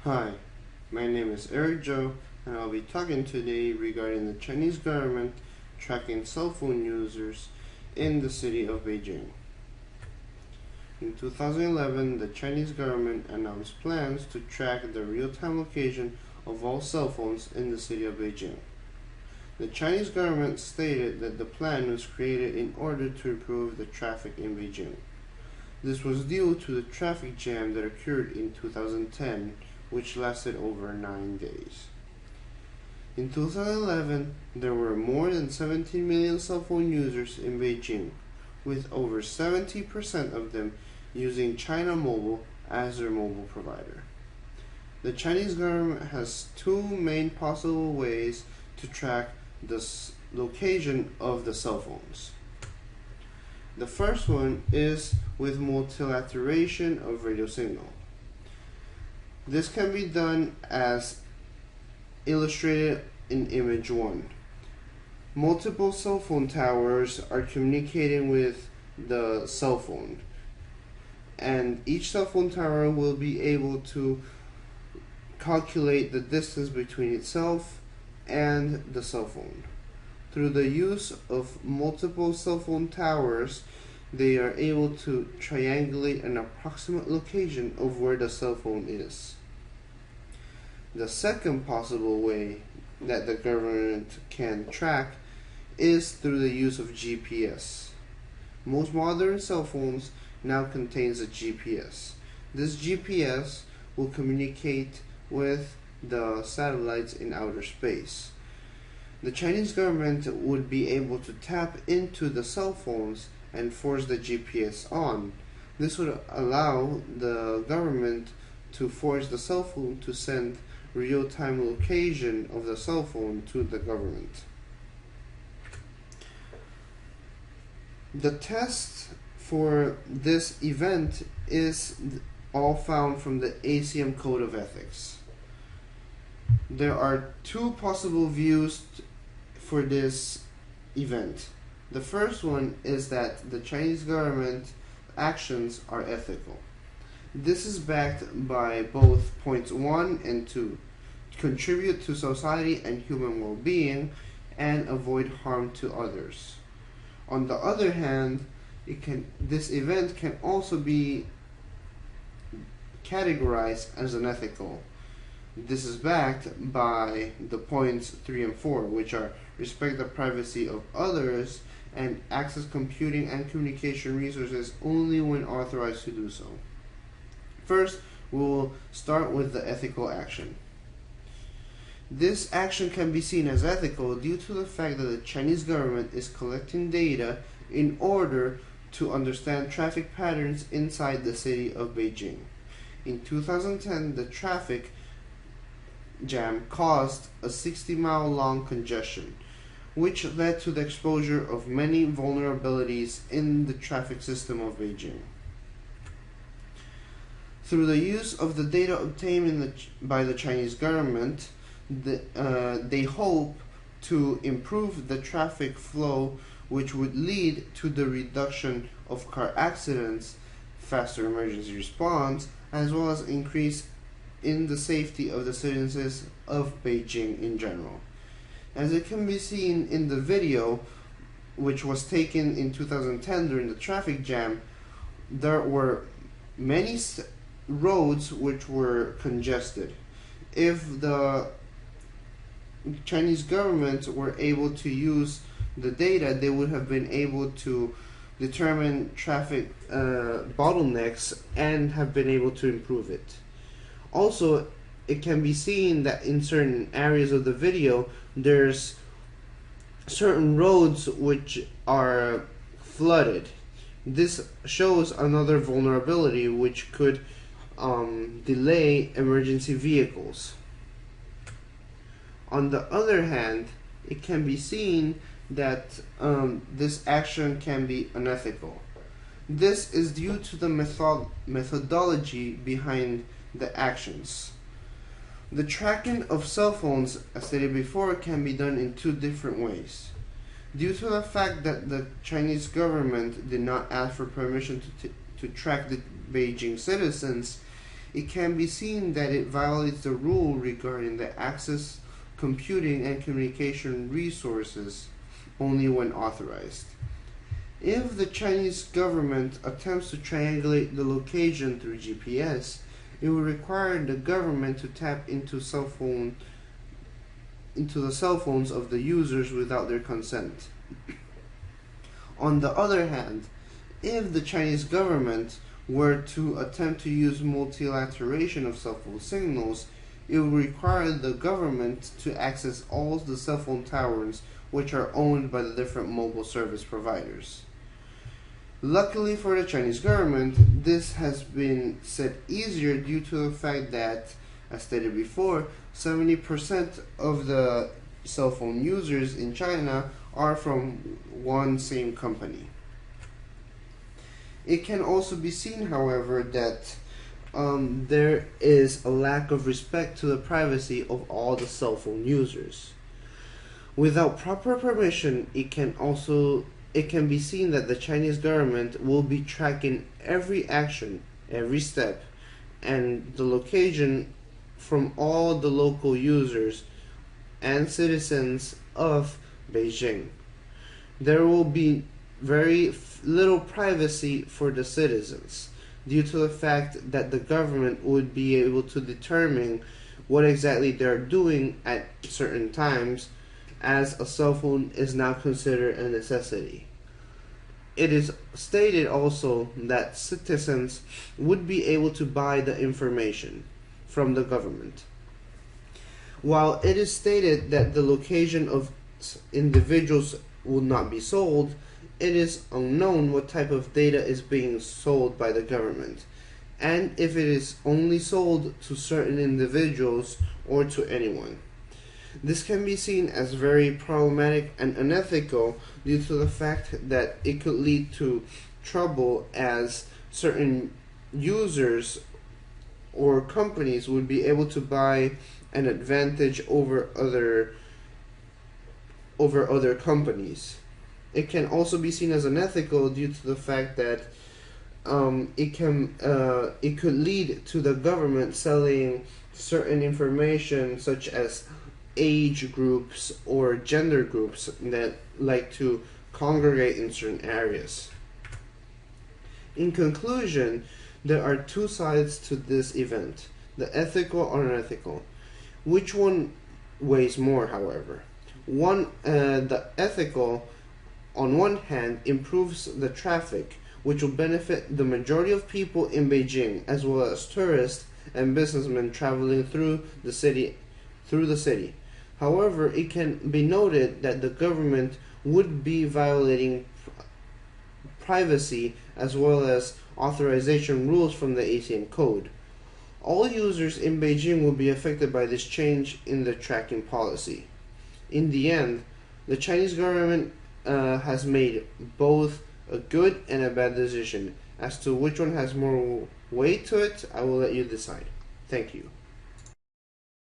Hi, my name is Eric Joe, and I'll be talking today regarding the Chinese government tracking cell phone users in the city of Beijing. In 2011, the Chinese government announced plans to track the real-time location of all cell phones in the city of Beijing. The Chinese government stated that the plan was created in order to improve the traffic in Beijing. This was due to the traffic jam that occurred in 2010, which lasted over 9 days. In 2011, there were more than 17 million cell phone users in Beijing, with over 70% of them using China Mobile as their mobile provider. The Chinese government has two main possible ways to track the location of the cell phones. The first one is with multilateration of radio signal. This can be done as illustrated in image 1. Multiple cell phone towers are communicating with the cell phone, and each cell phone tower will be able to calculate the distance between itself and the cell phone. Through the use of multiple cell phone towers, they are able to triangulate an approximate location of where the cell phone is. The second possible way that the government can track is through the use of GPS. Most modern cell phones now contains a GPS. This GPS will communicate with the satellites in outer space. The Chinese government would be able to tap into the cell phones and force the GPS on. This would allow the government to force the cell phone to send real-time location of the cell phone to the government. The test for this event is all found from the ACM Code of Ethics. There are two possible views for this event. The first one is that the Chinese government actions are ethical. This is backed by both points 1 and 2, contribute to society and human well-being and avoid harm to others. On the other hand, this event can also be categorized as unethical. This is backed by the points 3 and 4, which are respect the privacy of others and access computing and communication resources only when authorized to do so. First, we will start with the ethical action. This action can be seen as ethical due to the fact that the Chinese government is collecting data in order to understand traffic patterns inside the city of Beijing. In 2010, the traffic jam caused a 60-mile-long congestion, which led to the exposure of many vulnerabilities in the traffic system of Beijing. Through the use of the data obtained by the Chinese government, they hope to improve the traffic flow, which would lead to the reduction of car accidents, faster emergency response, as well as increase in the safety of the citizens of Beijing in general. As it can be seen in the video, which was taken in 2010 during the traffic jam, there were many roads which were congested. If the Chinese government were able to use the data, they would have been able to determine traffic bottlenecks and have been able to improve it. Also, it can be seen that in certain areas of the video, there's certain roads which are flooded. This shows another vulnerability which could delay emergency vehicles. On the other hand, it can be seen that this action can be unethical. This is due to the methodology behind the actions. The tracking of cell phones, as stated before, can be done in two different ways. Due to the fact that the Chinese government did not ask for permission to track the Beijing citizens, it can be seen that it violates the rule regarding the access, computing, and communication resources only when authorized. If the Chinese government attempts to triangulate the location through GPS, it will require the government to tap into the cell phones of the users without their consent. On the other hand, if the Chinese government were to attempt to use multilateration of cell phone signals, it would require the government to access all the cell phone towers which are owned by the different mobile service providers. Luckily for the Chinese government, this has been set easier due to the fact that, as stated before, 70% of the cell phone users in China are from one same company. It can also be seen, however, that there is a lack of respect to the privacy of all the cell phone users. Without proper permission, it can be seen that the Chinese government will be tracking every action, every step, and the location from all the local users and citizens of Beijing. There will be very little privacy for the citizens due to the fact that the government would be able to determine what exactly they're doing at certain times, as a cell phone is now considered a necessity. It is stated also that citizens would be able to buy the information from the government. While it is stated that the location of individuals will not be sold, it is unknown what type of data is being sold by the government, and if it is only sold to certain individuals or to anyone. This can be seen as very problematic and unethical due to the fact that it could lead to trouble, as certain users or companies would be able to buy an advantage over other companies. It can also be seen as unethical due to the fact that it could lead to the government selling certain information such as age groups or gender groups that like to congregate in certain areas. In conclusion, there are two sides to this event, the ethical or unethical. Which one weighs more, however? The ethical, on one hand, improves the traffic, which will benefit the majority of people in Beijing, as well as tourists and businessmen traveling through the city. However, it can be noted that the government would be violating privacy as well as authorization rules from the ACN code. All users in Beijing will be affected by this change in the tracking policy. In the end, the Chinese government has made both a good and a bad decision. As to which one has more weight to it, I will let you decide. Thank you.